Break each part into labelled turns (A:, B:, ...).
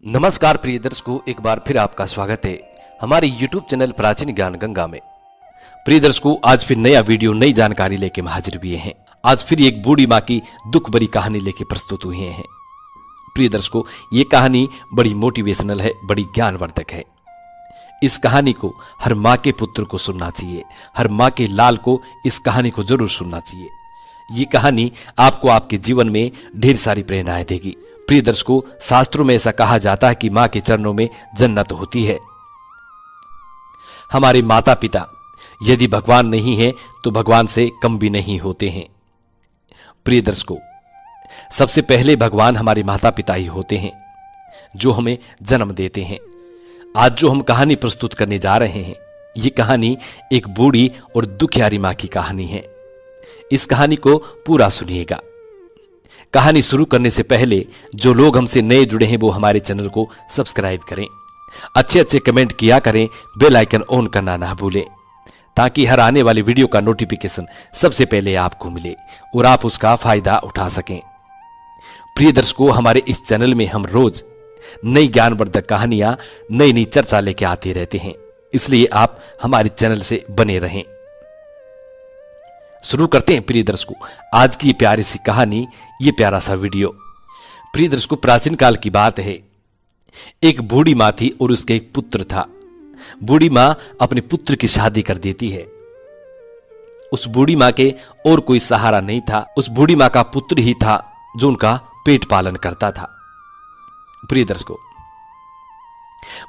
A: नमस्कार प्रिय दर्शकों, एक बार फिर आपका स्वागत है हमारे YouTube चैनल प्राचीन ज्ञान गंगा में। प्रिय दर्शकों, आज फिर नया वीडियो नई जानकारी लेके हम हाजिर हुए हैं। आज फिर एक बूढ़ी माँ की दुख भरी कहानी लेके प्रस्तुत हुए हैं। प्रिय दर्शकों, ये कहानी बड़ी मोटिवेशनल है, बड़ी ज्ञानवर्धक है। इस कहानी को हर माँ के पुत्र को सुनना चाहिए, हर माँ के लाल को इस कहानी को जरूर सुनना चाहिए। ये कहानी आपको आपके जीवन में ढेर सारी प्रेरणाएं देगी। प्रिय दर्शकों, शास्त्रों में ऐसा कहा जाता है कि मां के चरणों में जन्नत होती है। हमारे माता पिता यदि भगवान नहीं है तो भगवान से कम भी नहीं होते हैं। प्रिय दर्शकों, सबसे पहले भगवान हमारे माता पिता ही होते हैं जो हमें जन्म देते हैं। आज जो हम कहानी प्रस्तुत करने जा रहे हैं, ये कहानी एक बूढ़ी और दुखियारी मां की कहानी है। इस कहानी को पूरा सुनिएगा। कहानी शुरू करने से पहले जो लोग हमसे नए जुड़े हैं वो हमारे चैनल को सब्सक्राइब करें, अच्छे अच्छे कमेंट किया करें, बेल आइकन ऑन करना ना भूलें ताकि हर आने वाली वीडियो का नोटिफिकेशन सबसे पहले आपको मिले और आप उसका फायदा उठा सकें। प्रिय दर्शकों, हमारे इस चैनल में हम रोज नई ज्ञानवर्धक कहानियां, नई नई चर्चा लेके आते रहते हैं, इसलिए आप हमारे चैनल से बने रहें। शुरू करते हैं प्रिय दर्शकों आज की प्यारी सी कहानी, ये प्यारा सा वीडियो। प्रिय दर्शकों, प्राचीन काल की बात है। एक बूढ़ी मां थी और उसके एक पुत्र था। बूढ़ी मां अपने पुत्र की शादी कर देती है। उस बूढ़ी मां के और कोई सहारा नहीं था। उस बूढ़ी मां का पुत्र ही था जो उनका पेट पालन करता था। प्रिय दर्शकों,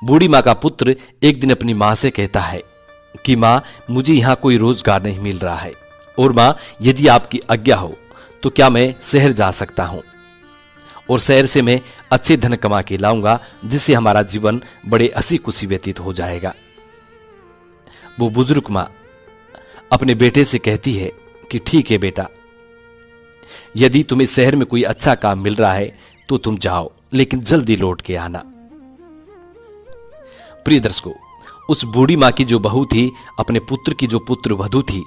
A: बूढ़ी मां का पुत्र एक दिन अपनी मां से कहता है कि मां, मुझे यहां कोई रोजगार नहीं मिल रहा है और मां, यदि आपकी आज्ञा हो तो क्या मैं शहर जा सकता हूं और शहर से मैं अच्छे धन कमा के लाऊंगा जिससे हमारा जीवन बड़े हंसी खुशी व्यतीत हो जाएगा। वो बुजुर्ग मां अपने बेटे से कहती है कि ठीक है बेटा, यदि तुम्हें शहर में कोई अच्छा काम मिल रहा है तो तुम जाओ, लेकिन जल्दी लौट के आना। प्रिय दर्शकों, उस बूढ़ी मां की जो बहू थी, अपने पुत्र की जो पुत्र वधू थी,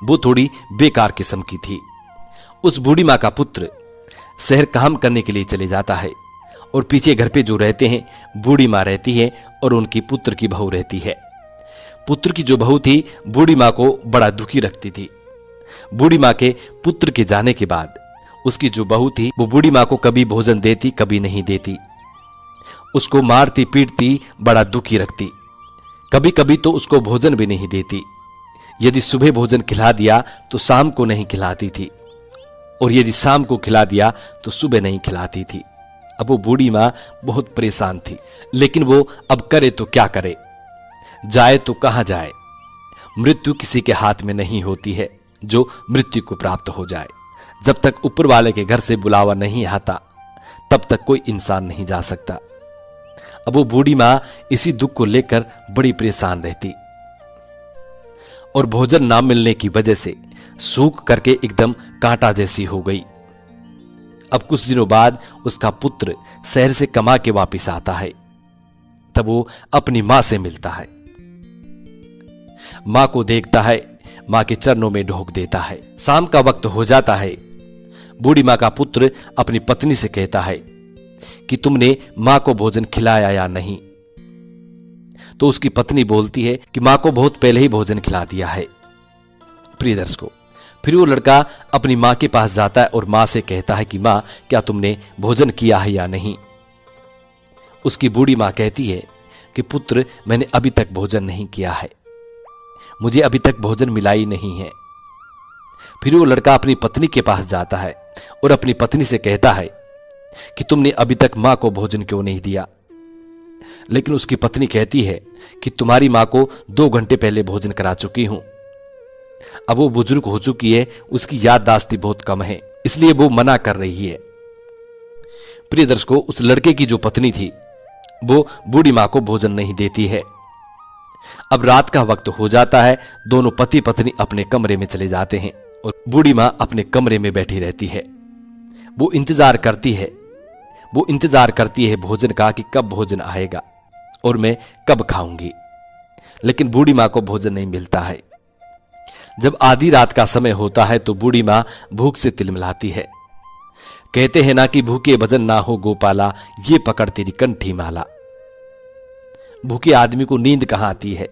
A: वो थोड़ी बेकार किस्म की थी। उस बूढ़ी मां का पुत्र शहर काम करने के लिए चले जाता है और पीछे घर पे जो रहते हैं बूढ़ी मां रहती है और उनकी पुत्र की बहू रहती है। पुत्र की जो बहू थी बूढ़ी मां को बड़ा दुखी रखती थी। बूढ़ी मां के पुत्र के जाने के बाद उसकी जो बहू थी वो बूढ़ी मां को कभी भोजन देती, कभी नहीं देती। उसको मारती पीटती, बड़ा दुखी रखती। कभी कभी तो उसको भोजन भी नहीं देती। यदि सुबह भोजन खिला दिया तो शाम को नहीं खिलाती थी और यदि शाम को खिला दिया तो सुबह नहीं खिलाती थी। अब वो बूढ़ी मां बहुत परेशान थी, लेकिन वो अब करे तो क्या करे, जाए तो कहां जाए। मृत्यु किसी के हाथ में नहीं होती है जो मृत्यु को प्राप्त हो जाए। जब तक ऊपर वाले के घर से बुलावा नहीं आता तब तक कोई इंसान नहीं जा सकता। अब वो बूढ़ी मां इसी दुख को लेकर बड़ी परेशान रहती और भोजन ना मिलने की वजह से सूख करके एकदम कांटा जैसी हो गई। अब कुछ दिनों बाद उसका पुत्र शहर से कमा के वापस आता है। तब वो अपनी मां से मिलता है, मां को देखता है, मां के चरणों में ढोक देता है। शाम का वक्त हो जाता है। बूढ़ी मां का पुत्र अपनी पत्नी से कहता है कि तुमने मां को भोजन खिलाया या नहीं। तो उसकी पत्नी बोलती है कि मां को बहुत पहले ही भोजन खिला दिया है। प्रिय दर्शकों, फिर वो लड़का अपनी मां के पास जाता है और मां से कहता है कि मां, क्या तुमने भोजन किया है या नहीं। उसकी बूढ़ी मां कहती है कि पुत्र, मैंने अभी तक भोजन नहीं किया है, मुझे अभी तक भोजन मिला ही नहीं है। फिर वो लड़का अपनी पत्नी के पास जाता है और अपनी पत्नी से कहता है कि तुमने अभी तक मां को भोजन क्यों नहीं दिया। लेकिन उसकी पत्नी कहती है कि तुम्हारी मां को 2 घंटे पहले भोजन करा चुकी हूं। अब वो बुजुर्ग हो चुकी है, उसकी याददाश्त बहुत कम है, इसलिए वो मना कर रही है। प्रिय दर्शकों, उस लड़के की जो पत्नी थी वो बूढ़ी मां को भोजन नहीं देती है। अब रात का वक्त हो जाता है। दोनों पति पत्नी अपने कमरे में चले जाते हैं और बूढ़ी मां अपने कमरे में बैठी रहती है। वो इंतजार करती है भोजन का कि कब भोजन आएगा और मैं कब खाऊंगी। लेकिन बूढ़ी मां को भोजन नहीं मिलता है। जब आधी रात का समय होता है तो बूढ़ी मां भूख से तिलमिलाती है। कहते हैं ना कि भूखे भजन ना हो गोपाला, ये पकड़ तेरी कंठी माला। भूखे आदमी को नींद कहां आती है।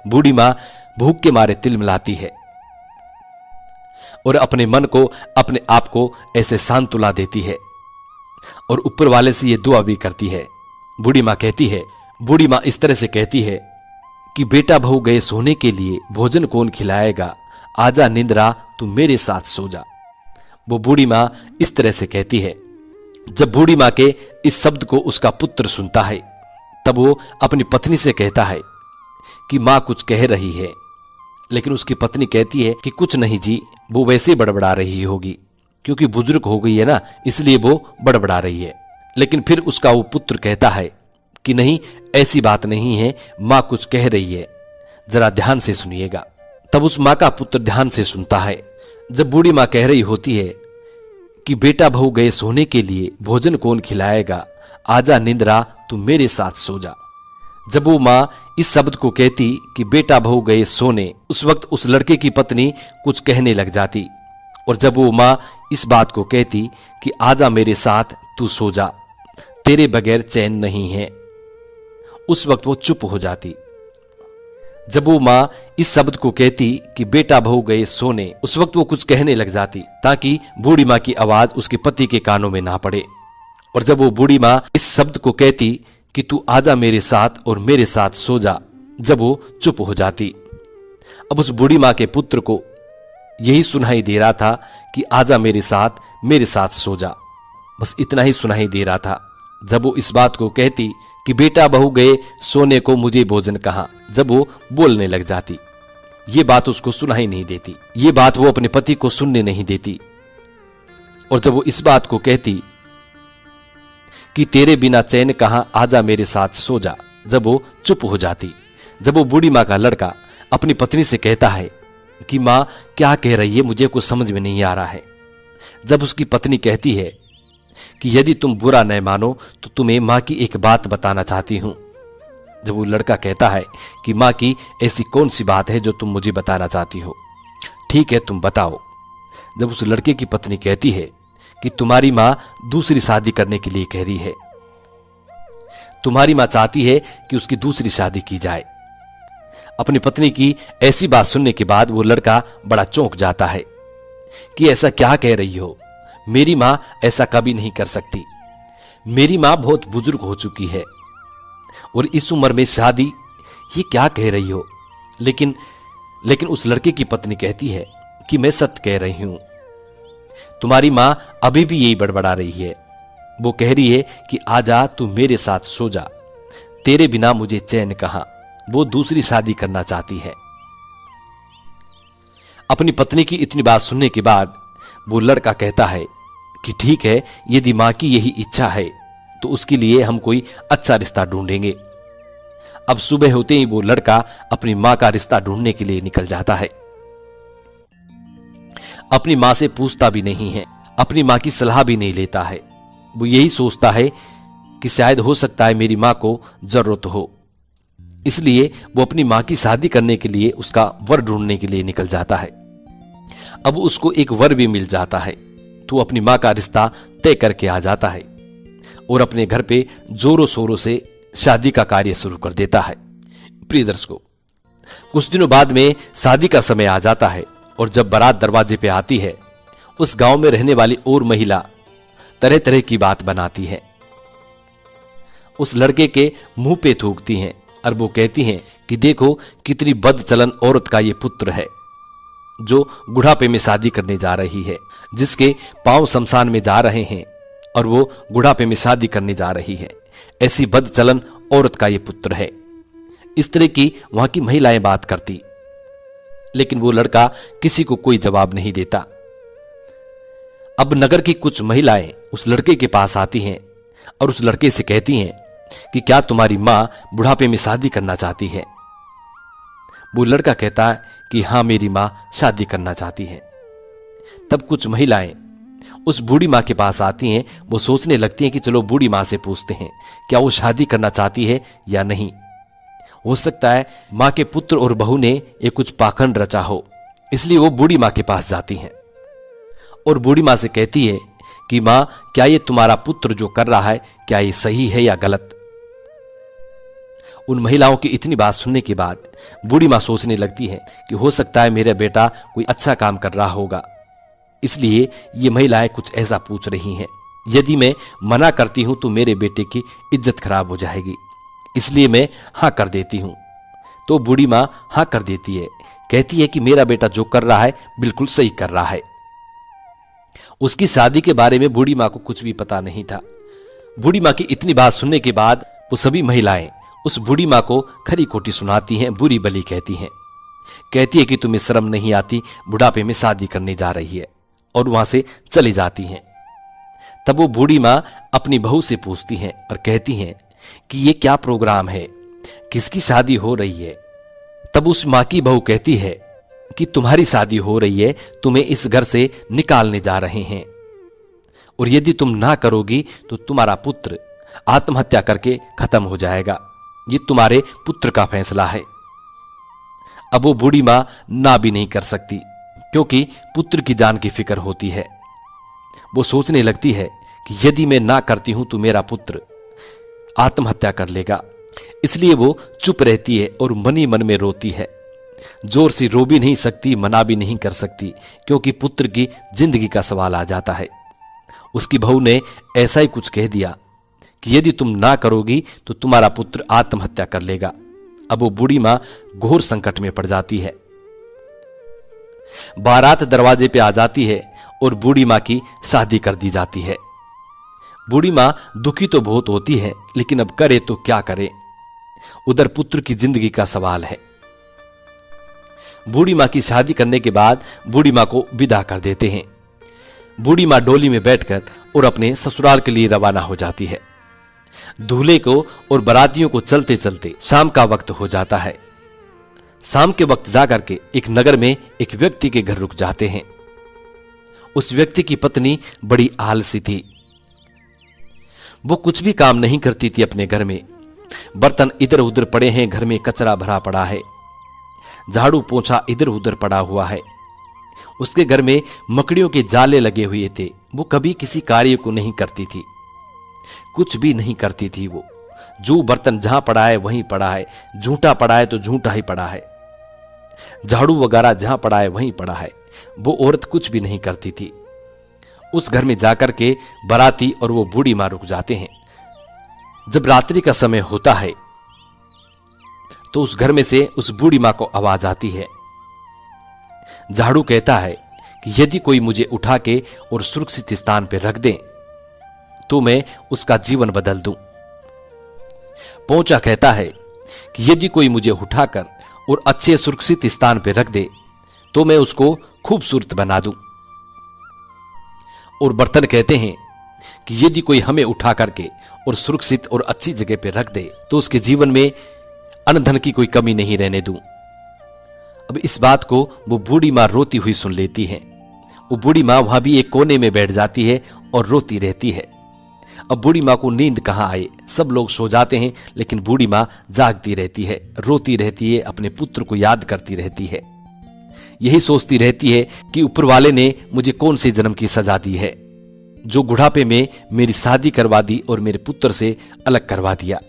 A: बूढ़ी मां भूख के मारे तिलमिलाती है और अपने मन को, अपने आप को ऐसे सांत्वना देती है और ऊपर वाले से ये दुआ भी करती है। बूढ़ी मां इस तरह से कहती है कि बेटा बहू गए सोने के लिए, भोजन कौन खिलाएगा, आजा निंद्रा तू मेरे साथ सो जा। वो बूढ़ी मां इस तरह से कहती है। जब बूढ़ी मां के इस शब्द को उसका पुत्र सुनता है, तब वो अपनी पत्नी से कहता है कि मां कुछ कह रही है। लेकिन उसकी पत्नी कहती है कि कुछ नहीं जी, वो वैसे बड़बड़ा रही होगी, क्योंकि बुजुर्ग हो गई है ना, इसलिए वो बड़बड़ा रही है। लेकिन फिर उसका वो पुत्र कहता है कि नहीं, ऐसी बात नहीं है, मां कुछ कह रही है, जरा ध्यान से सुनिएगा। तब उस मां का पुत्र ध्यान से सुनता है। जब बूढ़ी मां कह रही होती है कि बेटा बहू गए सोने के लिए, भोजन कौन खिलाएगा, आजा निंद्रा तू मेरे साथ सो जा। जब वो मां इस शब्द को कहती कि बेटा बहू गए सोने, उस वक्त उस लड़के की पत्नी कुछ कहने लग जाती। और जब वो मां इस बात को कहती कि आजा मेरे साथ तू सो जा, तेरे बगैर चैन नहीं है, उस वक्त वो चुप हो जाती। जब वो मां इस शब्द को कहती कि बेटा बहू गए सोने, उस वक्त वो कुछ कहने लग जाती ताकि बूढ़ी मां की आवाज उसके पति के कानों में ना पड़े। और जब वो बूढ़ी मां इस शब्द को कहती कि तू आजा मेरे साथ और मेरे साथ सो जा, जब वो चुप हो जाती। अब उस बूढ़ी मां के पुत्र को यही सुनाई दे रहा था कि आजा मेरे साथ सो जा, बस इतना ही सुनाई दे रहा था। जब वो इस बात को कहती कि बेटा बहू गए सोने को, मुझे भोजन कहां, जब वो बोलने लग जाती, ये बात उसको सुनाई नहीं देती, ये बात वो अपने पति को सुनने नहीं देती। और जब वो इस बात को कहती कि तेरे बिना चैन कहां, आजा मेरे साथ सो जा, जब वो चुप हो जाती। जब वो बूढ़ी मां का लड़का अपनी पत्नी से कहता है कि मां क्या कह रही है, मुझे कुछ समझ में नहीं आ रहा है। जब उसकी पत्नी कहती है कि यदि तुम बुरा न मानो तो तुम्हें मां की एक बात बताना चाहती हूं। जब वो लड़का कहता है कि मां की ऐसी कौन सी बात है जो तुम मुझे बताना चाहती हो, ठीक है तुम बताओ। जब उस लड़के की पत्नी कहती है कि तुम्हारी मां दूसरी शादी करने के लिए कह रही है, तुम्हारी मां चाहती है कि उसकी दूसरी शादी की जाए। अपनी पत्नी की ऐसी बात सुनने के बाद वो लड़का बड़ा चौंक जाता है कि ऐसा क्या कह रही हो, मेरी मां ऐसा कभी नहीं कर सकती, मेरी मां बहुत बुजुर्ग हो चुकी है और इस उम्र में शादी, ये क्या कह रही हो। लेकिन उस लड़के की पत्नी कहती है कि मैं सत्य कह रही हूं, तुम्हारी मां अभी भी यही बड़बड़ा रही है। वो कह रही है कि आजा तू मेरे साथ सो जा, तेरे बिना मुझे चैन कहां, वो दूसरी शादी करना चाहती है। अपनी पत्नी की इतनी बात सुनने के बाद वो लड़का कहता है कि ठीक है, यदि मां की यही इच्छा है तो उसके लिए हम कोई अच्छा रिश्ता ढूंढेंगे। अब सुबह होते ही वो लड़का अपनी मां का रिश्ता ढूंढने के लिए निकल जाता है। अपनी मां से पूछता भी नहीं है, अपनी मां की सलाह भी नहीं लेता है। वो यही सोचता है कि शायद हो सकता है मेरी मां को जरूरत हो, इसलिए वो अपनी मां की शादी करने के लिए उसका वर ढूंढने के लिए निकल जाता है। अब उसको एक वर भी मिल जाता है तो अपनी मां का रिश्ता तय करके आ जाता है और अपने घर पे जोरों शोरों से शादी का कार्य शुरू कर देता है। प्रिय दर्शकों, कुछ दिनों बाद में शादी का समय आ जाता है और जब बारात दरवाजे पे आती है, उस गांव में रहने वाली और महिला तरह तरह की बात बनाती है, उस लड़के के मुंह पे थूकती हैं और वो कहती हैं कि देखो कितनी बदचलन औरत का ये पुत्र है जो बुढ़ापे में शादी करने जा रही है, जिसके पांव शमशान में जा रहे हैं और वो बुढ़ापे में शादी करने जा रही है। ऐसी बदचलन औरत का ये पुत्र है। इस तरह की वहां की महिलाएं बात करती, लेकिन वो लड़का किसी को कोई जवाब नहीं देता। अब नगर की कुछ महिलाएं उस लड़के के पास आती हैं और उस लड़के से कहती हैं कि क्या तुम्हारी मां बुढ़ापे में शादी करना चाहती है। वो लड़का कहता है कि हां, मेरी मां शादी करना चाहती है। तब कुछ महिलाएं उस बूढ़ी मां के पास आती हैं। वो सोचने लगती हैं कि चलो बूढ़ी मां से पूछते हैं क्या वो शादी करना चाहती है या नहीं। हो सकता है मां के पुत्र और बहू ने ये कुछ पाखंड रचा हो, इसलिए वो बूढ़ी मां के पास जाती हैं और बूढ़ी मां से कहती है कि मां, क्या ये तुम्हारा पुत्र जो कर रहा है, क्या ये सही है या गलत? उन महिलाओं की इतनी बात सुनने के बाद बूढ़ी मां सोचने लगती है कि हो सकता है मेरा बेटा कोई अच्छा काम कर रहा होगा, इसलिए ये महिलाएं कुछ ऐसा पूछ रही हैं। यदि मैं मना करती हूं तो मेरे बेटे की इज्जत खराब हो जाएगी, इसलिए मैं हां कर देती हूं। तो बूढ़ी मां हां कर देती है, कहती है कि मेरा बेटा जो कर रहा है बिल्कुल सही कर रहा है। उसकी शादी के बारे में बूढ़ी मां को कुछ भी पता नहीं था। बूढ़ी मां की इतनी बात सुनने के बाद वो सभी महिलाएं उस बूढ़ी मां को खरी खोटी सुनाती हैं, बुरी भली कहती हैं। कहती है कि तुम्हें शर्म नहीं आती, बुढ़ापे में शादी करने जा रही है, और वहां से चली जाती हैं। तब वो बूढ़ी मां अपनी बहू से पूछती हैं और कहती हैं कि ये क्या प्रोग्राम है, किसकी शादी हो रही है? तब उस मां की बहू कहती है कि तुम्हारी शादी हो रही है, तुम्हें इस घर से निकालने जा रहे हैं, और यदि तुम ना करोगी तो तुम्हारा पुत्र आत्महत्या करके खत्म हो जाएगा। ये तुम्हारे पुत्र का फैसला है। अब वो बूढ़ी मां ना भी नहीं कर सकती, क्योंकि पुत्र की जान की फिक्र होती है। वो सोचने लगती है कि यदि मैं ना करती हूं तो मेरा पुत्र आत्महत्या कर लेगा, इसलिए वो चुप रहती है और मन ही मन में रोती है। जोर से रो भी नहीं सकती, मना भी नहीं कर सकती, क्योंकि पुत्र की जिंदगी का सवाल आ जाता है। उसकी बहू ने ऐसा ही कुछ कह दिया कि यदि तुम ना करोगी तो तुम्हारा पुत्र आत्महत्या कर लेगा। अब वो बूढ़ी मां घोर संकट में पड़ जाती है। बारात दरवाजे पे आ जाती है और बूढ़ी मां की शादी कर दी जाती है। बूढ़ी मां दुखी तो बहुत होती है, लेकिन अब करे तो क्या करे, उधर पुत्र की जिंदगी का सवाल है। बूढ़ी मां की शादी करने के बाद बूढ़ी मां को विदा कर देते हैं। बूढ़ी मां डोली में बैठकर और अपने ससुराल के लिए रवाना हो जाती है। दूल्हे को और बारातियों को चलते चलते शाम का वक्त हो जाता है। शाम के वक्त जाकर के एक नगर में एक व्यक्ति के घर रुक जाते हैं। उस व्यक्ति की पत्नी बड़ी आलसी थी। वो कुछ भी काम नहीं करती थी अपने घर में। बर्तन इधर उधर पड़े हैं, घर में कचरा भरा पड़ा है, झाड़ू पोंछा इधर उधर पड़ा हुआ है। उसके घर में मकड़ियों के जाले लगे हुए थे। वो कभी किसी कार्य को नहीं करती थी, कुछ भी नहीं करती थी। वो जो बर्तन जहां पड़ा है वहीं पड़ा है, झूठा पड़ा है तो झूठा ही पड़ा है, झाड़ू वगैरह जहां पड़ा है वहीं पड़ा है। वो औरत कुछ भी नहीं करती थी। उस घर में जाकर के बाराती और वो बूढ़ी मां रुक जाते हैं। जब रात्रि का समय होता है तो उस घर में से उस बूढ़ी मां को आवाज आती है। झाड़ू कहता है कि यदि कोई मुझे उठा के और सुरक्षित स्थान पर रख दे तो मैं उसका जीवन बदल दूं। पोंछा कहता है कि यदि कोई मुझे उठाकर और अच्छे सुरक्षित स्थान पर रख दे तो मैं उसको खूबसूरत बना दूं। और बर्तन कहते हैं कि यदि कोई हमें उठा करके और सुरक्षित और अच्छी जगह पर रख दे तो उसके जीवन में अन्न धन की कोई कमी नहीं रहने दूं। अब इस बात को वो बूढ़ी मां रोती हुई सुन लेती है। वो बूढ़ी मां वहां भी एक कोने में बैठ जाती है और रोती रहती है। अब बूढ़ी मां को नींद कहां आए, सब लोग सो जाते हैं, लेकिन बूढ़ी मां जागती रहती है, रोती रहती है, अपने पुत्र को याद करती रहती है। यही सोचती रहती है कि ऊपर वाले ने मुझे कौन सी जन्म की सजा दी है, जो बुढ़ापे में मेरी शादी करवा दी और मेरे पुत्र से अलग करवा दिया।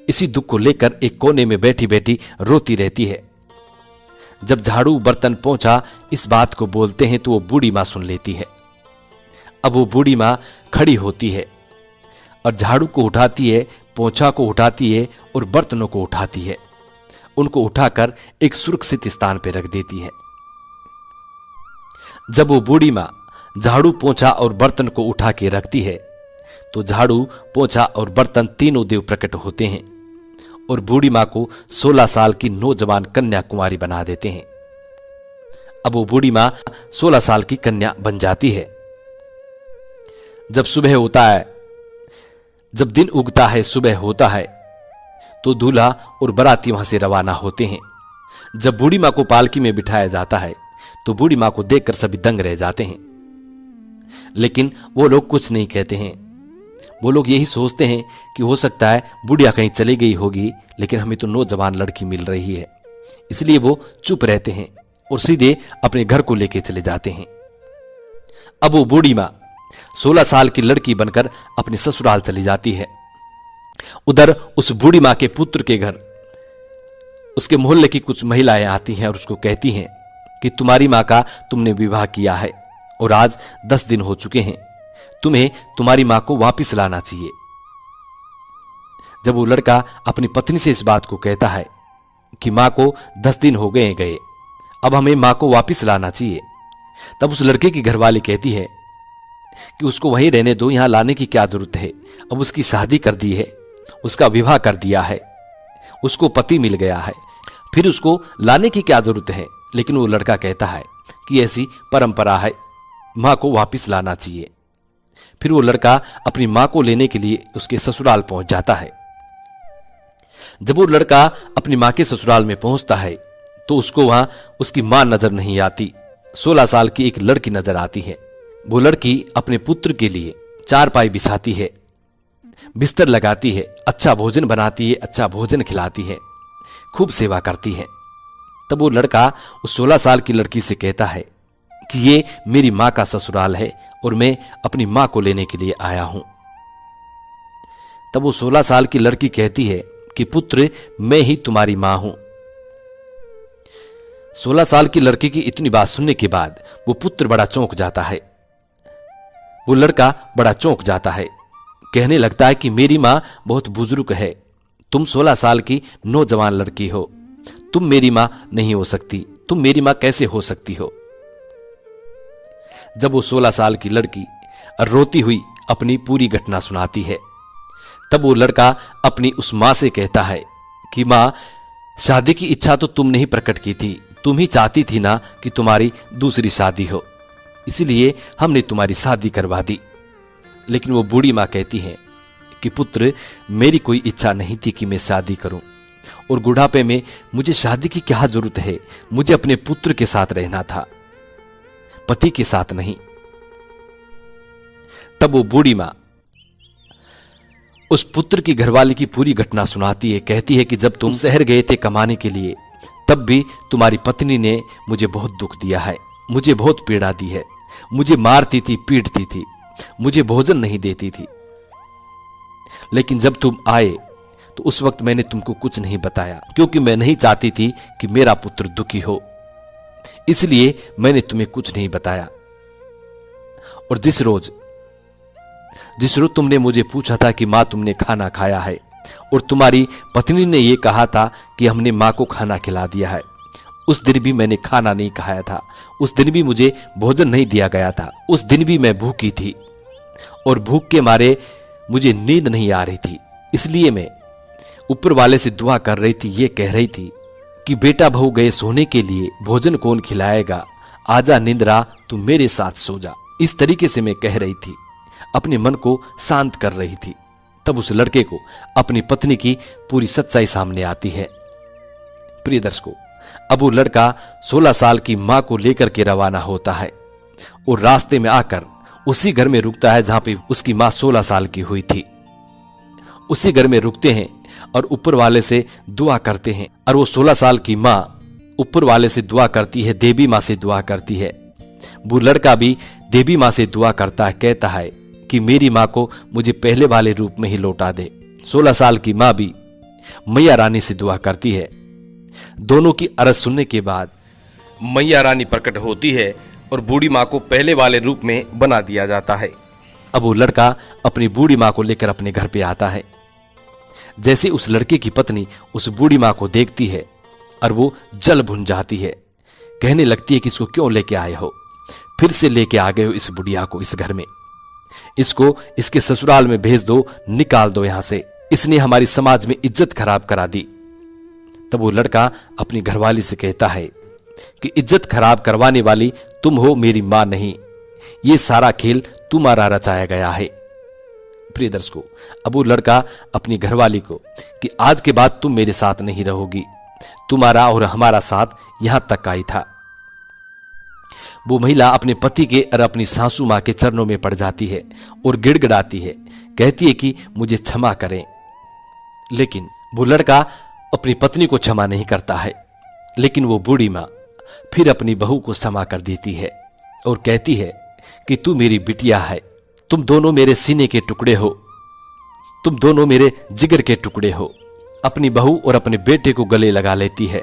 A: इसी दुख को लेकर एक कोने में बैठी बैठी रोती रहती है। जब झाड़ू बर्तन पोंछा इस बात को बोलते हैं तो वो बूढ़ी मां सुन लेती है। अब वो बूढ़ी मां खड़ी होती है और झाड़ू को उठाती है, पोंछा को उठाती है और बर्तनों को उठाती है। उनको उठाकर एक सुरक्षित स्थान पर रख देती है। जब वो बूढ़ी मां झाड़ू पोंछा और बर्तन को उठा के रखती है तो झाड़ू पोंछा और बर्तन तीनों देव प्रकट होते हैं और बूढ़ी मां को 16 साल की नौजवान कन्या कुमारी बना देते हैं। अब वो बूढ़ी मां 16 साल की कन्या बन जाती है। जब सुबह होता है, जब दिन उगता है, सुबह होता है, तो दूल्हा और बाराती वहां से रवाना होते हैं। जब बूढ़ी मां को पालकी में बिठाया जाता है तो बूढ़ी मां को देखकर सभी दंग रह जाते हैं, लेकिन वो लोग कुछ नहीं कहते हैं। वो लोग यही सोचते हैं कि हो सकता है बुढ़िया कहीं चली गई होगी, लेकिन हमें तो नौजवान लड़की मिल रही है, इसलिए वो चुप रहते हैं और सीधे अपने घर को लेके चले जाते हैं। अब वो बूढ़ी मां 16 साल की लड़की बनकर अपने ससुराल चली जाती है। उधर उस बूढ़ी मां के पुत्र के घर उसके मोहल्ले की कुछ महिलाएं आती हैं और उसको कहती हैं कि तुम्हारी मां का तुमने विवाह किया है और आज 10 दिन हो चुके हैं, तुम्हें तुम्हारी मां को वापस लाना चाहिए। जब वो लड़का अपनी पत्नी से इस बात को कहता है कि मां को 10 दिन हो गए, अब हमें मां को वापस लाना चाहिए, तब उस लड़के की घरवाली कहती है कि उसको वहीं रहने दो, यहां लाने की क्या जरूरत है, अब उसकी शादी कर दी है, उसका विवाह कर दिया है, उसको पति मिल गया है, फिर उसको लाने की क्या जरूरत है। लेकिन वो लड़का कहता है कि ऐसी परंपरा है, मां को वापस लाना चाहिए। फिर वो लड़का अपनी मां को लेने के लिए उसके ससुराल पहुंच जाता है। जब वो लड़का अपनी मां के ससुराल में पहुंचता है तो उसको वहां उसकी मां नजर नहीं आती, 16 साल की एक लड़की नजर आती है। वो लड़की अपने पुत्र के लिए चारपाई बिछाती है, बिस्तर लगाती है, अच्छा भोजन बनाती है, अच्छा भोजन खिलाती है, खूब सेवा करती है। तब वो लड़का उस 16 साल की लड़की से कहता है कि ये मेरी मां का ससुराल है और मैं अपनी मां को लेने के लिए आया हूं। तब वो 16 साल की लड़की कहती है कि पुत्र, मैं ही तुम्हारी मां हूं। 16 साल की लड़की की इतनी बात सुनने के बाद वो पुत्र बड़ा चौंक जाता है, वो लड़का बड़ा चौंक जाता है, कहने लगता है कि मेरी मां बहुत बुजुर्ग है, तुम 16 साल की नौजवान लड़की हो, तुम मेरी मां नहीं हो सकती, तुम मेरी मां कैसे हो सकती हो। जब वो 16 साल की लड़की रोती हुई अपनी पूरी घटना सुनाती है, तब वो लड़का अपनी उस मां से कहता है कि मां, शादी की इच्छा तो तुमने ही प्रकट की थी, तुम ही चाहती थी ना कि तुम्हारी दूसरी शादी हो, इसलिए हमने तुम्हारी शादी करवा दी। लेकिन वो बूढ़ी मां कहती है कि पुत्र, मेरी कोई इच्छा नहीं थी कि मैं शादी करूं, और बुढ़ापे में मुझे शादी की क्या जरूरत है, मुझे अपने पुत्र के साथ रहना था, पति के साथ नहीं। तब वो बूढ़ी मां उस पुत्र की घरवाली की पूरी घटना सुनाती है, कहती है कि जब तुम शहर गए थे कमाने के लिए, तब भी तुम्हारी पत्नी ने मुझे बहुत दुख दिया है, मुझे बहुत पीड़ा दी है, मुझे मारती थी, पीटती थी, मुझे भोजन नहीं देती थी। लेकिन जब तुम आए तो उस वक्त मैंने तुमको कुछ नहीं बताया, क्योंकि मैं नहीं चाहती थी कि मेरा पुत्र दुखी हो, इसलिए मैंने तुम्हें कुछ नहीं बताया। और जिस रोज तुमने मुझे पूछा था कि मां तुमने खाना खाया है, और तुम्हारी पत्नी ने यह कहा था कि हमने मां को खाना खिला दिया है, उस दिन भी मैंने खाना नहीं खाया था, उस दिन भी मुझे भोजन नहीं दिया गया था, उस दिन भी मैं भूखी थी और भूख के मारे मुझे नींद नहीं आ रही थी। इसलिए मैं ऊपर वाले से दुआ कर रही थी, ये कह रही थी कि बेटा बहू गए सोने के लिए, भोजन कौन खिलाएगा, आजा निंद्रा तू मेरे साथ सो जा। इस तरीके से मैं कह रही थी, अपने मन को शांत कर रही थी। तब उस लड़के को अपनी पत्नी की पूरी सच्चाई सामने आती है। प्रिय दर्शकों, अब वो लड़का 16 साल की मां को लेकर के रवाना होता है और रास्ते में आकर उसी घर में रुकता है जहां पे उसकी मां 16 साल की हुई थी। उसी घर में रुकते हैं और ऊपर वाले से दुआ करते हैं, और वो 16 साल की मां ऊपर वाले से दुआ करती है, देवी मां से दुआ करती है। वो लड़का भी देवी मां से दुआ करता है, कहता है कि मेरी मां को मुझे पहले वाले रूप में ही लौटा दे। 16 साल की मां भी मैया रानी से दुआ करती है। दोनों की अर्ज सुनने के बाद मैया रानी प्रकट होती है और बूढ़ी मां को पहले वाले रूप में बना दिया जाता है। अब वो लड़का अपनी बूढ़ी मां को लेकर अपने घर पे आता है। जैसे उस लड़के की पत्नी उस बूढ़ी मां को देखती है और वो जल भुन जाती है, कहने लगती है कि इसको क्यों लेके आए हो, फिर से लेके आ गए हो इस बुढ़िया को इस घर में, इसको इसके ससुराल में भेज दो, निकाल दो यहां से, इसने हमारी समाज में इज्जत खराब करा दी। तब वो लड़का अपनी घरवाली से कहता है कि इज्जत खराब करवाने वाली तुम हो, मेरी मां नहीं, ये सारा खेल तुम्हारा रचाया गया है। प्रिय दर्शकों, अब वो लड़का अपनी घरवाली को कि आज के बाद तुम मेरे साथ नहीं रहोगी, तुम्हारा और हमारा साथ यहां तक आई था। वो महिला अपने पति के और अपनी सासू मां के चरणों में पड़ जाती है और गिड़गिड़ाती है, कहती है कि मुझे क्षमा करें। लेकिन वो लड़का अपनी पत्नी को क्षमा नहीं करता है, लेकिन वो बूढ़ी मां फिर अपनी बहू को क्षमा कर देती है और कहती है कि तू मेरी बिटिया है, तुम दोनों मेरे सीने के टुकड़े हो, तुम दोनों मेरे जिगर के टुकड़े हो। अपनी बहू और अपने बेटे को गले लगा लेती है।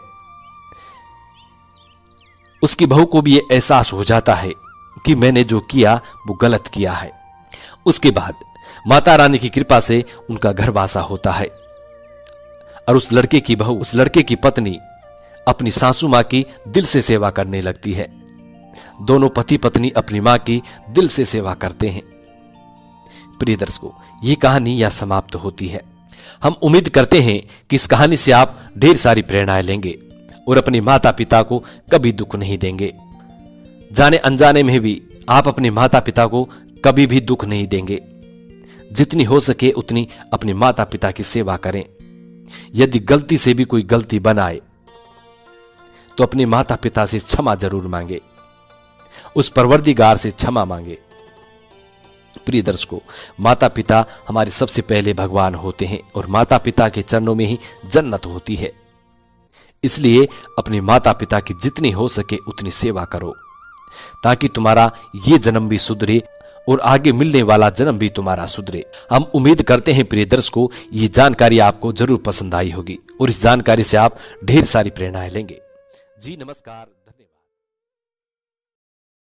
A: उसकी बहू को भी यह एहसास हो जाता है कि मैंने जो किया वो गलत किया है। उसके बाद माता रानी की कृपा से उनका घर वासा होता है और उस लड़के की बहू, उस लड़के की पत्नी अपनी सासू मां की दिल से सेवा करने लगती है। दोनों पति पत्नी अपनी मां की दिल से सेवा करते हैं। प्रिय दर्शकों, ये कहानी यहां समाप्त होती है। हम उम्मीद करते हैं कि इस कहानी से आप ढेर सारी प्रेरणाएं लेंगे और अपने माता पिता को कभी दुख नहीं देंगे। जाने अनजाने में भी आप अपने माता पिता को कभी भी दुख नहीं देंगे। जितनी हो सके उतनी अपने माता पिता की सेवा करें। यदि गलती से भी कोई गलती बनाए तो अपने माता पिता से क्षमा जरूर मांगे, उस परवरदिगार से क्षमा मांगे। प्रिय दर्शकों, माता पिता हमारे सबसे पहले भगवान होते हैं और माता पिता के चरणों में ही जन्नत होती है। इसलिए अपने माता पिता की जितनी हो सके उतनी सेवा करो, ताकि तुम्हारा ये जन्म भी सुधरे और आगे मिलने वाला जन्म भी तुम्हारा सुधरे। हम उम्मीद करते हैं प्रिय दर्शकों, ये जानकारी आपको जरूर पसंद आई होगी और इस जानकारी से आप ढेर सारी प्रेरणाएं लेंगे। जी नमस्कार।